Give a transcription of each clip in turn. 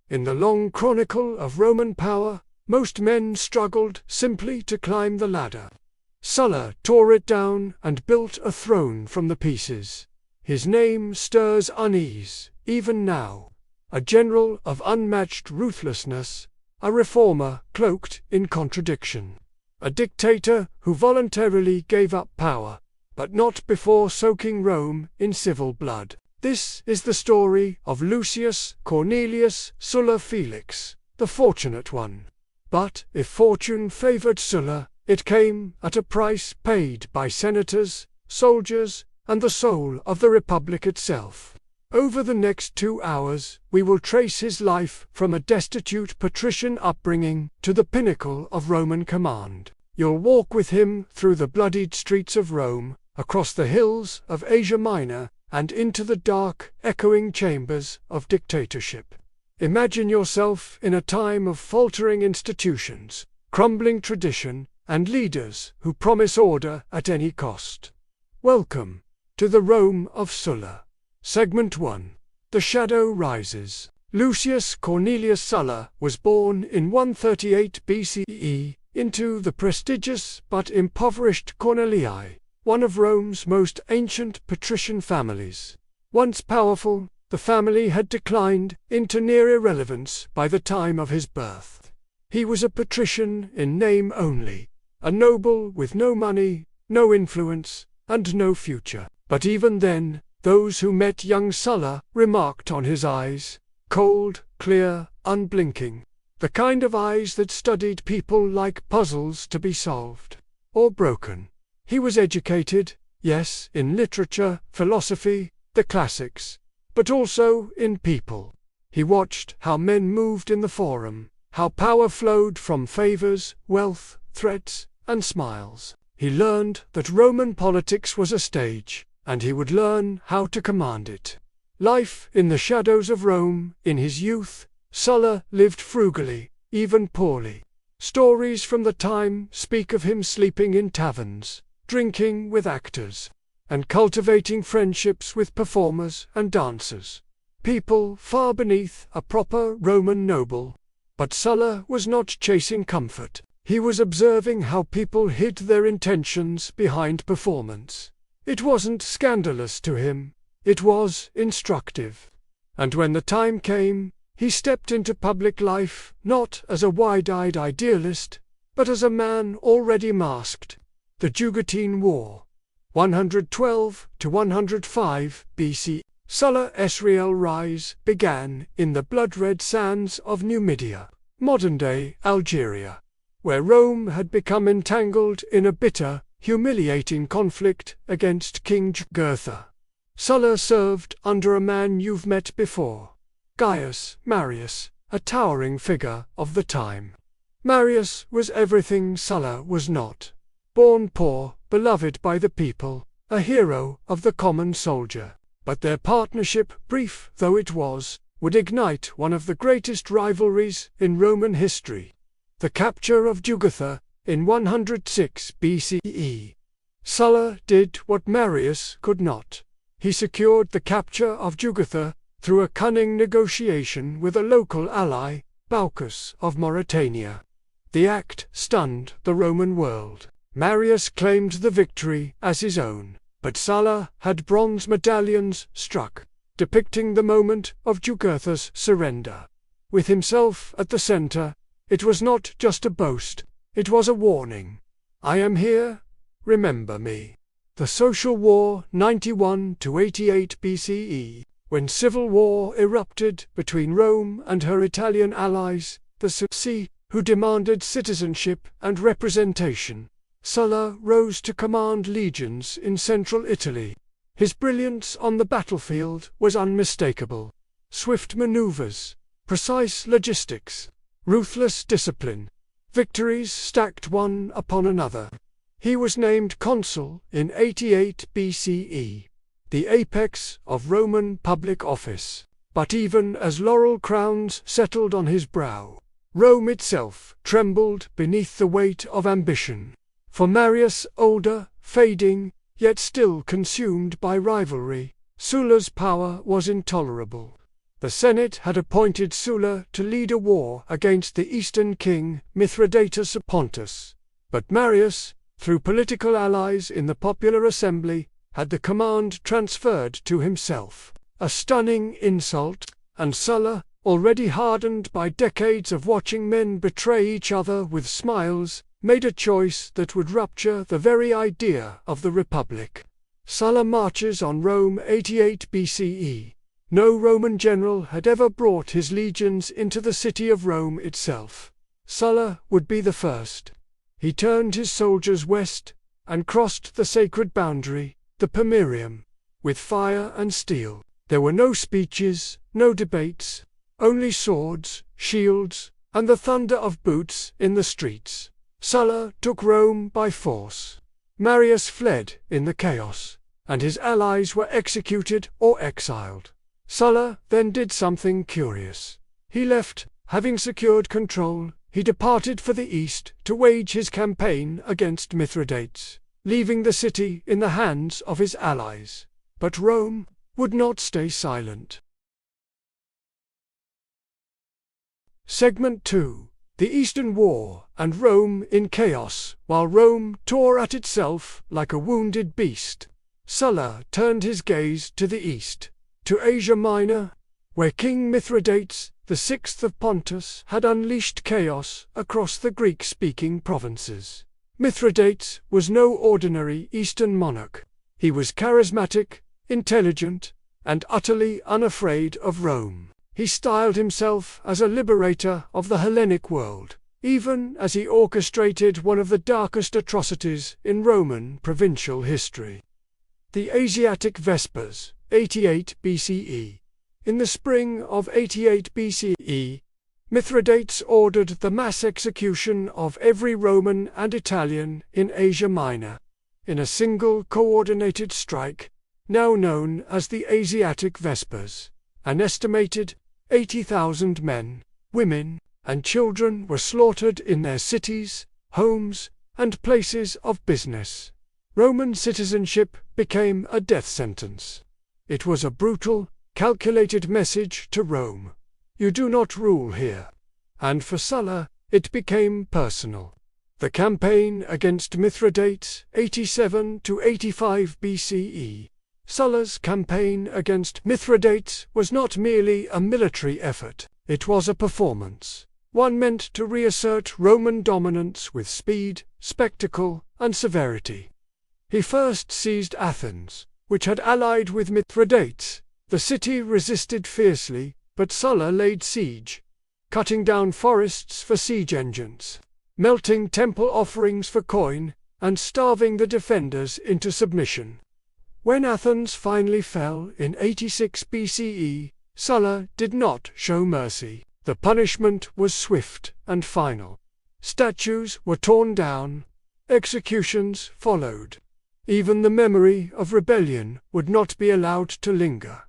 In the long chronicle of Roman power, most men struggled simply to climb the ladder. Sulla tore it down and built a throne from the pieces. His name stirs unease, even now. A general of unmatched ruthlessness, a reformer cloaked in contradiction. A dictator who voluntarily gave up power, but not before soaking Rome in civil blood. This is the story of Lucius Cornelius Sulla Felix, the fortunate one. But if fortune favored Sulla, it came at a price paid by senators, soldiers, and the soul of the Republic itself. Over the next 2 hours, we will trace his life from a destitute patrician upbringing to the pinnacle of Roman command. You'll walk with him through the bloodied streets of Rome, across the hills of Asia Minor, and into the dark, echoing chambers of dictatorship. Imagine yourself in a time of faltering institutions, crumbling tradition, and leaders who promise order at any cost. Welcome to the Rome of Sulla. Segment 1. The Shadow Rises. Lucius Cornelius Sulla was born in 138 BCE into the prestigious but impoverished Cornelii, one of Rome's most ancient patrician families. Once powerful, the family had declined into near irrelevance by the time of his birth. He was a patrician in name only, a noble with no money, no influence, and no future. But even then, those who met young Sulla remarked on his eyes, cold, clear, unblinking, the kind of eyes that studied people like puzzles to be solved, or broken. He was educated, yes, in literature, philosophy, the classics, but also in people. He watched how men moved in the forum, how power flowed from favors, wealth, threats, and smiles. He learned that Roman politics was a stage, and he would learn how to command it. Life in the shadows of Rome, in his youth, Sulla lived frugally, even poorly. Stories from the time speak of him sleeping in taverns, drinking with actors, and cultivating friendships with performers and dancers. People far beneath a proper Roman noble. But Sulla was not chasing comfort. He was observing how people hid their intentions behind performance. It wasn't scandalous to him, it was instructive. And when the time came, he stepped into public life not as a wide-eyed idealist, but as a man already masked. The Jugatine War, 112 to 105 BC. Sulla's real rise began in the blood-red sands of Numidia, modern-day Algeria, where Rome had become entangled in a bitter, humiliating conflict against King Jugurtha. Sulla served under a man you've met before, Gaius Marius, a towering figure of the time. Marius was everything Sulla was not. Born poor, beloved by the people, a hero of the common soldier. But their partnership, brief though it was, would ignite one of the greatest rivalries in Roman history. The capture of Jugurtha in 106 BCE. Sulla did what Marius could not. He secured the capture of Jugurtha through a cunning negotiation with a local ally, Baucus of Mauritania. The act stunned the Roman world. Marius claimed the victory as his own, but Sulla had bronze medallions struck, depicting the moment of Jugurtha's surrender. With himself at the center, it was not just a boast, it was a warning. I am here, remember me. The Social War 91 to 88 BCE, when civil war erupted between Rome and her Italian allies, the Suevi, who demanded citizenship and representation. Sulla rose to command legions in central Italy. His brilliance on the battlefield was unmistakable. Swift maneuvers, precise logistics, ruthless discipline, victories stacked one upon another. He was named consul in 88 BCE, the apex of Roman public office. But even as laurel crowns settled on his brow, Rome itself trembled beneath the weight of ambition. For Marius, older, fading, yet still consumed by rivalry, Sulla's power was intolerable. The Senate had appointed Sulla to lead a war against the Eastern king Mithridates of Pontus, but Marius, through political allies in the popular assembly, had the command transferred to himself. A stunning insult, and Sulla, already hardened by decades of watching men betray each other with smiles, made a choice that would rupture the very idea of the Republic. Sulla marches on Rome 88 BCE. No Roman general had ever brought his legions into the city of Rome itself. Sulla would be the first. He turned his soldiers west, and crossed the sacred boundary, the Pomerium, with fire and steel. There were no speeches, no debates, only swords, shields, and the thunder of boots in the streets. Sulla took Rome by force. Marius fled in the chaos, and his allies were executed or exiled. Sulla then did something curious. He left, having secured control. He departed for the east to wage his campaign against Mithridates, leaving the city in the hands of his allies. But Rome would not stay silent. Segment 2. The Eastern War and Rome in chaos. While Rome tore at itself like a wounded beast, Sulla turned his gaze to the east, to Asia Minor, where King Mithridates, the sixth of Pontus, had unleashed chaos across the Greek-speaking provinces. Mithridates was no ordinary Eastern monarch. He was charismatic, intelligent, and utterly unafraid of Rome. He styled himself as a liberator of the Hellenic world, even as he orchestrated one of the darkest atrocities in Roman provincial history. The Asiatic Vespers, 88 BCE. In the spring of 88 BCE, Mithridates ordered the mass execution of every Roman and Italian in Asia Minor, in a single coordinated strike, now known as the Asiatic Vespers. An estimated 80,000 men, women, and children were slaughtered in their cities, homes, and places of business. Roman citizenship became a death sentence. It was a brutal, calculated message to Rome. You do not rule here. And for Sulla, it became personal. The campaign against Mithridates, 87 to 85 BCE. Sulla's campaign against Mithridates was not merely a military effort, it was a performance, one meant to reassert Roman dominance with speed, spectacle, and severity. He first seized Athens, which had allied with Mithridates. The city resisted fiercely, but Sulla laid siege, cutting down forests for siege engines, melting temple offerings for coin, and starving the defenders into submission. When Athens finally fell in 86 BCE, Sulla did not show mercy. The punishment was swift and final. Statues were torn down, executions followed. Even the memory of rebellion would not be allowed to linger.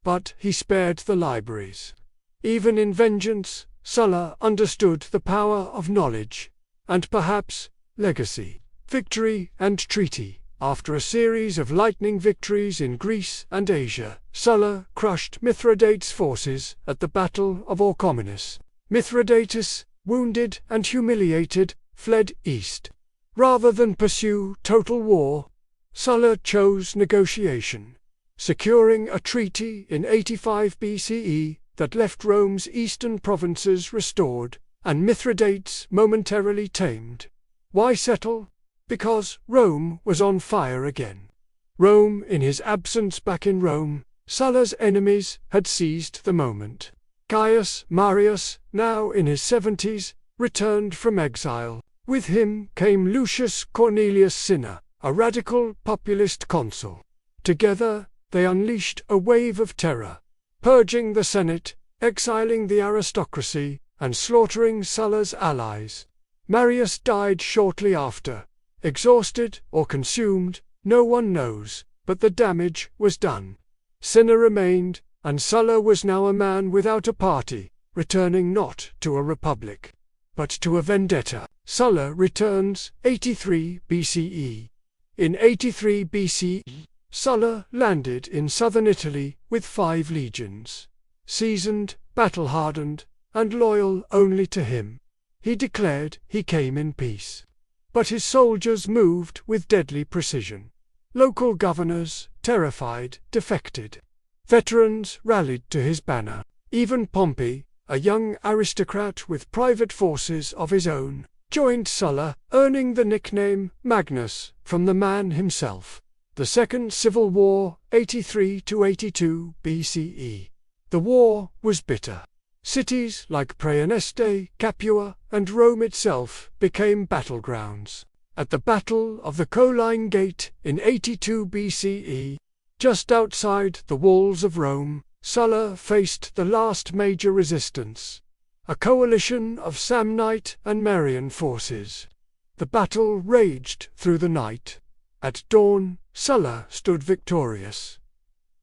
But he spared the libraries. Even in vengeance, Sulla understood the power of knowledge, and perhaps legacy, victory and treaty. After a series of lightning victories in Greece and Asia, Sulla crushed Mithridates' forces at the Battle of Orchomenus. Mithridates, wounded and humiliated, fled east. Rather than pursue total war, Sulla chose negotiation, securing a treaty in 85 BCE that left Rome's eastern provinces restored, and Mithridates momentarily tamed. Why settle? Because Rome was on fire again. Rome, in his absence back in Rome, Sulla's enemies had seized the moment. Caius Marius, now in his 70s, returned from exile. With him came Lucius Cornelius Sulla, a radical populist consul. Together, they unleashed a wave of terror, purging the Senate, exiling the aristocracy, and slaughtering Sulla's allies. Marius died shortly after. Exhausted or consumed, no one knows, but the damage was done. Cinna remained, and Sulla was now a man without a party, returning not to a republic, but to a vendetta. Sulla returns, 83 BCE. In 83 BCE, Sulla landed in southern Italy with 5 legions. seasoned, battle-hardened, and loyal only to him. He declared he came in peace. But his soldiers moved with deadly precision. Local governors, terrified, defected. Veterans rallied to his banner. Even Pompey, a young aristocrat with private forces of his own, joined Sulla, earning the nickname Magnus from the man himself. The Second Civil War, 83 to 82 BCE. The war was bitter. Cities like Praeneste, Capua, and Rome itself became battlegrounds. At the Battle of the Colline Gate in 82 BCE, just outside the walls of Rome, Sulla faced the last major resistance, a coalition of Samnite and Marian forces. The battle raged through the night. At dawn, Sulla stood victorious.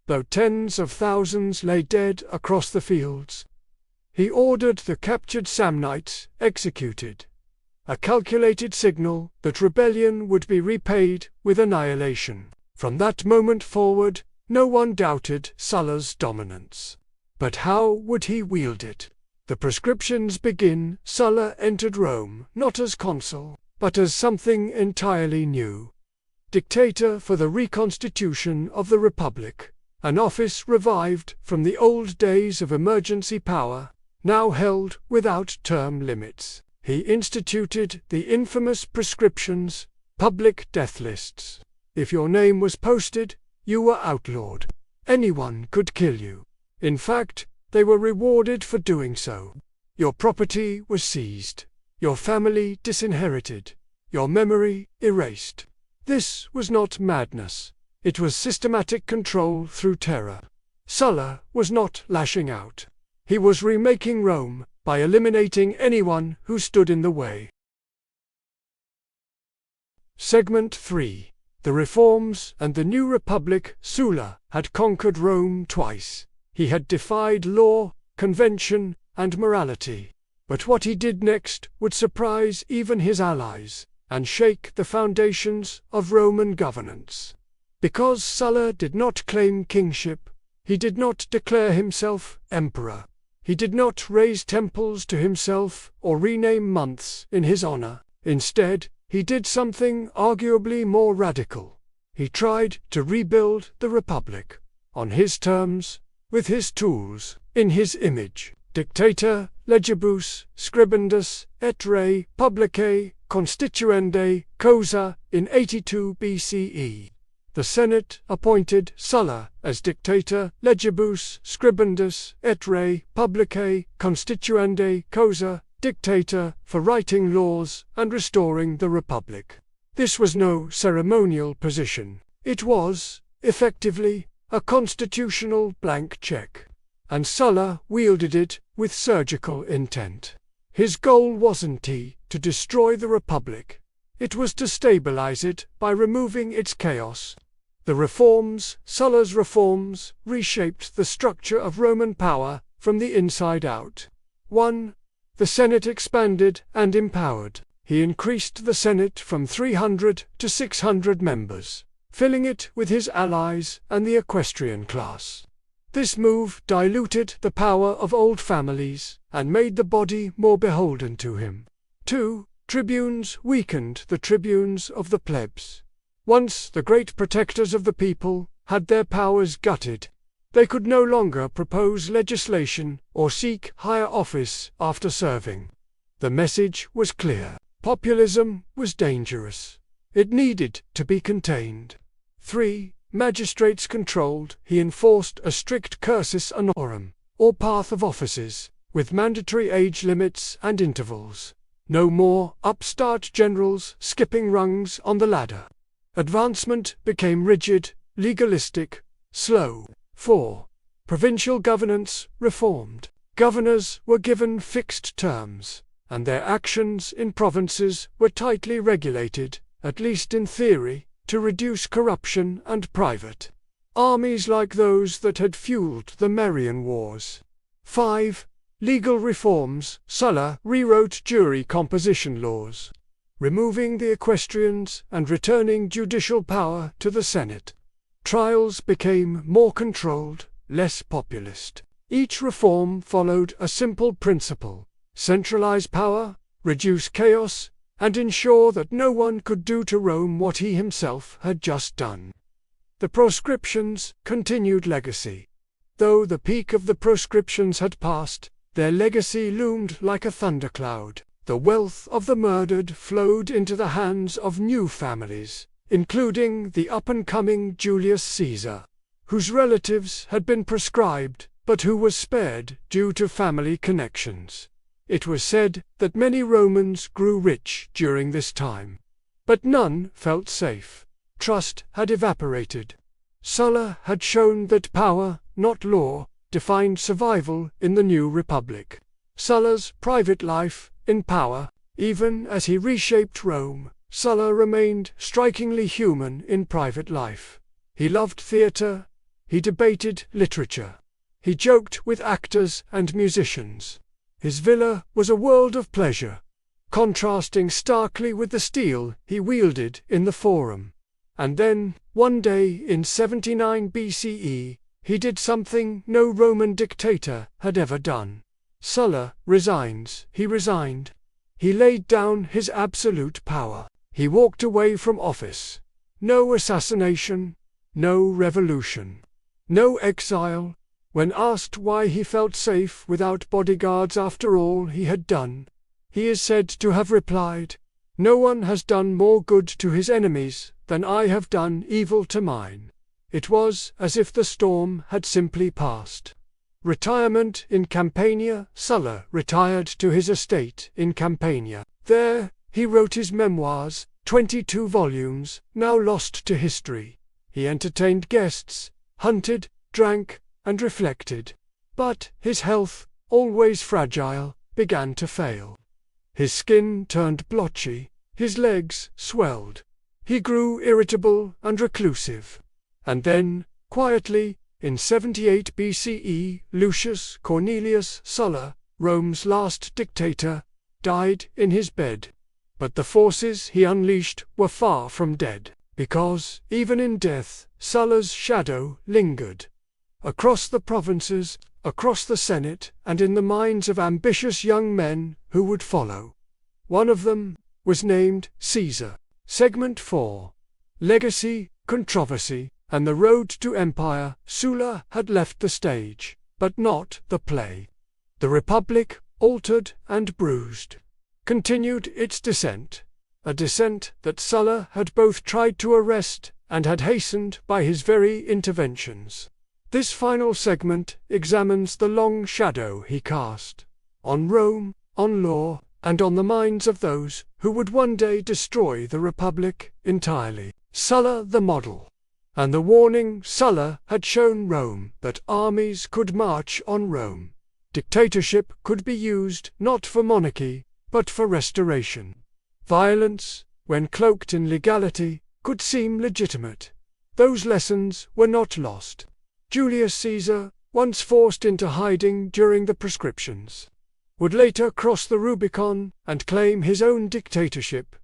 Though tens of thousands lay dead across the fields, he ordered the captured Samnites executed, a calculated signal that rebellion would be repaid with annihilation. From that moment forward, no one doubted Sulla's dominance. But how would he wield it? The prescriptions begin. Sulla entered Rome not as consul, but as something entirely new. Dictator for the reconstitution of the Republic, an office revived from the old days of emergency power, now held without term limits. He instituted the infamous prescriptions, public death lists. If your name was posted, you were outlawed. Anyone could kill you. In fact, they were rewarded for doing so. Your property was seized, your family disinherited, your memory erased. This was not madness. It was systematic control through terror. Sulla was not lashing out. He was remaking Rome by eliminating anyone who stood in the way. Segment 3. The Reforms and the New Republic. Sulla had conquered Rome twice. He had defied law, convention, and morality. But what he did next would surprise even his allies, and shake the foundations of Roman governance. Because Sulla did not claim kingship, he did not declare himself emperor. He did not raise temples to himself or rename months in his honor. Instead, he did something arguably more radical. He tried to rebuild the Republic, on his terms, with his tools, in his image. Dictator, legibus, scribendus, et re publicae, constituende, cosa, in 82 BCE. The Senate appointed Sulla as dictator, legibus, scribendus, et re publicae, constituende, cosa, dictator, for writing laws and restoring the Republic. This was no ceremonial position. It was, effectively, a constitutional blank check. And Sulla wielded it with surgical intent. His goal wasn't to destroy the Republic. It was to stabilize it by removing its chaos. The reforms, Sulla's reforms, reshaped the structure of Roman power from the inside out. 1. The Senate expanded and empowered. He increased the Senate from 300 to 600 members, filling it with his allies and the equestrian class. This move diluted the power of old families and made the body more beholden to him. 2. Tribunes weakened the tribunes of the plebs. Once the great protectors of the people had their powers gutted, they could no longer propose legislation or seek higher office after serving. The message was clear. Populism was dangerous. It needed to be contained. 3. Magistrates controlled. He enforced a strict cursus honorum, or path of offices, with mandatory age limits and intervals. No more upstart generals skipping rungs on the ladder. Advancement became rigid, legalistic, slow. 4. Provincial governance reformed. Governors were given fixed terms, and their actions in provinces were tightly regulated, at least in theory, to reduce corruption and private armies like those that had fueled the Marian Wars. 5. Legal reforms. Sulla rewrote jury composition laws, removing the equestrians and returning judicial power to the Senate. Trials became more controlled, less populist. Each reform followed a simple principle: centralize power, reduce chaos, and ensure that no one could do to Rome what he himself had just done. The proscriptions continued legacy. Though the peak of the proscriptions had passed, their legacy loomed like a thundercloud. The wealth of the murdered flowed into the hands of new families, including the up-and-coming Julius Caesar, whose relatives had been proscribed, but who was spared due to family connections. It was said that many Romans grew rich during this time. But none felt safe. Trust had evaporated. Sulla had shown that power, not law, defined survival in the new republic. Sulla's private life, in power, even as he reshaped Rome, Sulla remained strikingly human in private life. He loved theatre, he debated literature, he joked with actors and musicians. His villa was a world of pleasure, contrasting starkly with the steel he wielded in the Forum. And then, one day in 79 BCE, he did something no Roman dictator had ever done. Sulla resigns. He resigned. He laid down his absolute power. He walked away from office. No assassination, no revolution, no exile. When asked why he felt safe without bodyguards after all he had done, he is said to have replied, "No one has done more good to his enemies than I have done evil to mine." It was as if the storm had simply passed. Retirement in Campania. Sulla retired to his estate in Campania. There, he wrote his memoirs, 22 volumes, now lost to history. He entertained guests, hunted, drank, and reflected. But his health, always fragile, began to fail. His skin turned blotchy, his legs swelled. He grew irritable and reclusive. And then, quietly, in 78 BCE, Lucius Cornelius Sulla, Rome's last dictator, died in his bed. But the forces he unleashed were far from dead, because, even in death, Sulla's shadow lingered. Across the provinces, across the Senate, and in the minds of ambitious young men who would follow. One of them was named Caesar. Segment 4. Legacy, Controversy, and the Road to Empire. Sulla had left the stage, but not the play. The Republic, altered and bruised, continued its descent, a descent that Sulla had both tried to arrest and had hastened by his very interventions. This final segment examines the long shadow he cast on Rome, on law, and on the minds of those who would one day destroy the Republic entirely. Sulla the model. And the warning. Sulla had shown Rome that armies could march on Rome. Dictatorship could be used not for monarchy, but for restoration. Violence, when cloaked in legality, could seem legitimate. Those lessons were not lost. Julius Caesar, once forced into hiding during the proscriptions, would later cross the Rubicon and claim his own dictatorship,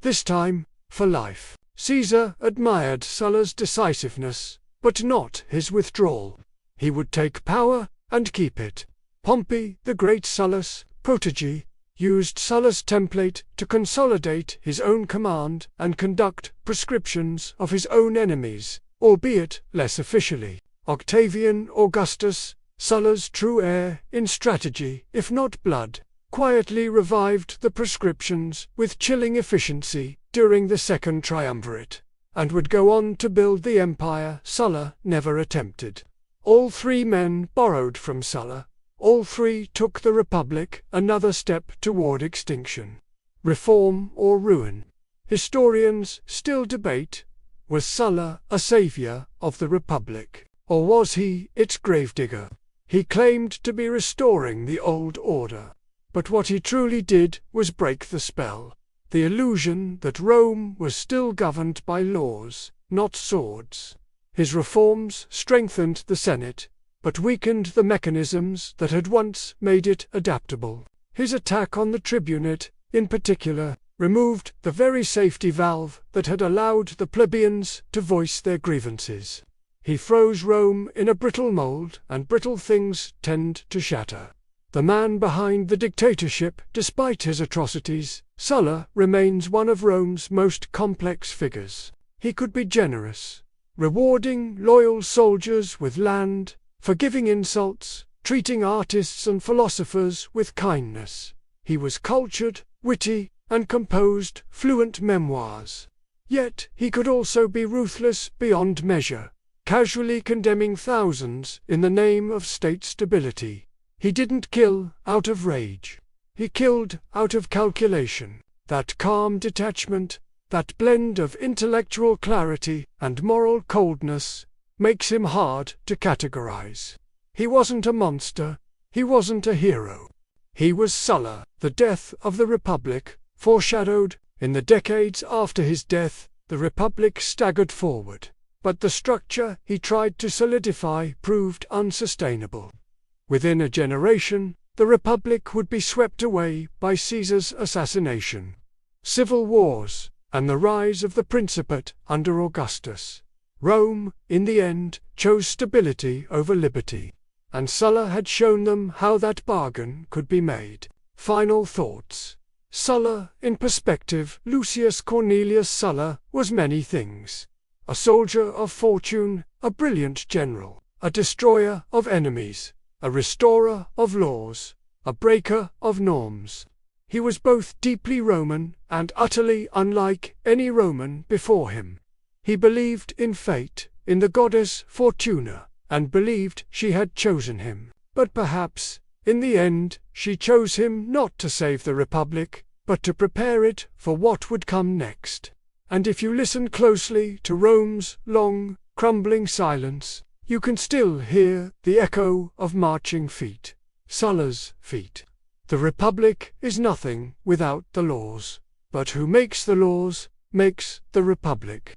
this time for life. Caesar admired Sulla's decisiveness, but not his withdrawal. He would take power and keep it. Pompey, the great Sulla's protege, used Sulla's template to consolidate his own command and conduct proscriptions of his own enemies, albeit less officially. Octavian Augustus, Sulla's true heir in strategy, if not blood, quietly revived the proscriptions with chilling efficiency during the Second Triumvirate, and would go on to build the empire Sulla never attempted. All three men borrowed from Sulla. All three took the Republic another step toward extinction. Reform or ruin. Historians still debate, was Sulla a savior of the Republic, or was he its gravedigger? He claimed to be restoring the old order, but what he truly did was break the spell. The illusion that Rome was still governed by laws, not swords. His reforms strengthened the Senate, but weakened the mechanisms that had once made it adaptable. His attack on the tribunate, in particular, removed the very safety valve that had allowed the plebeians to voice their grievances. He froze Rome in a brittle mold, and brittle things tend to shatter. The man behind the dictatorship, despite his atrocities, Sulla remains one of Rome's most complex figures. He could be generous, rewarding loyal soldiers with land, forgiving insults, treating artists and philosophers with kindness. He was cultured, witty, and composed fluent memoirs. Yet he could also be ruthless beyond measure, casually condemning thousands in the name of state stability. He didn't kill out of rage. He killed out of calculation. That calm detachment, that blend of intellectual clarity and moral coldness, makes him hard to categorize. He wasn't a monster. He wasn't a hero. He was Sulla. The death of the Republic foreshadowed. In the decades after his death, the Republic staggered forward. But the structure he tried to solidify proved unsustainable. Within a generation, the Republic would be swept away by Caesar's assassination, civil wars, and the rise of the Principate under Augustus. Rome, in the end, chose stability over liberty. And Sulla had shown them how that bargain could be made. Final thoughts. Sulla, in perspective. Lucius Cornelius Sulla was many things. A soldier of fortune, a brilliant general, a destroyer of enemies, a restorer of laws, a breaker of norms. He was both deeply Roman and utterly unlike any Roman before him. He believed in fate, in the goddess Fortuna, and believed she had chosen him. But perhaps, in the end, she chose him not to save the Republic, but to prepare it for what would come next. And if you listen closely to Rome's long, crumbling silence, you can still hear the echo of marching feet. Sulla's feet. The Republic is nothing without the laws. But who makes the laws, makes the Republic.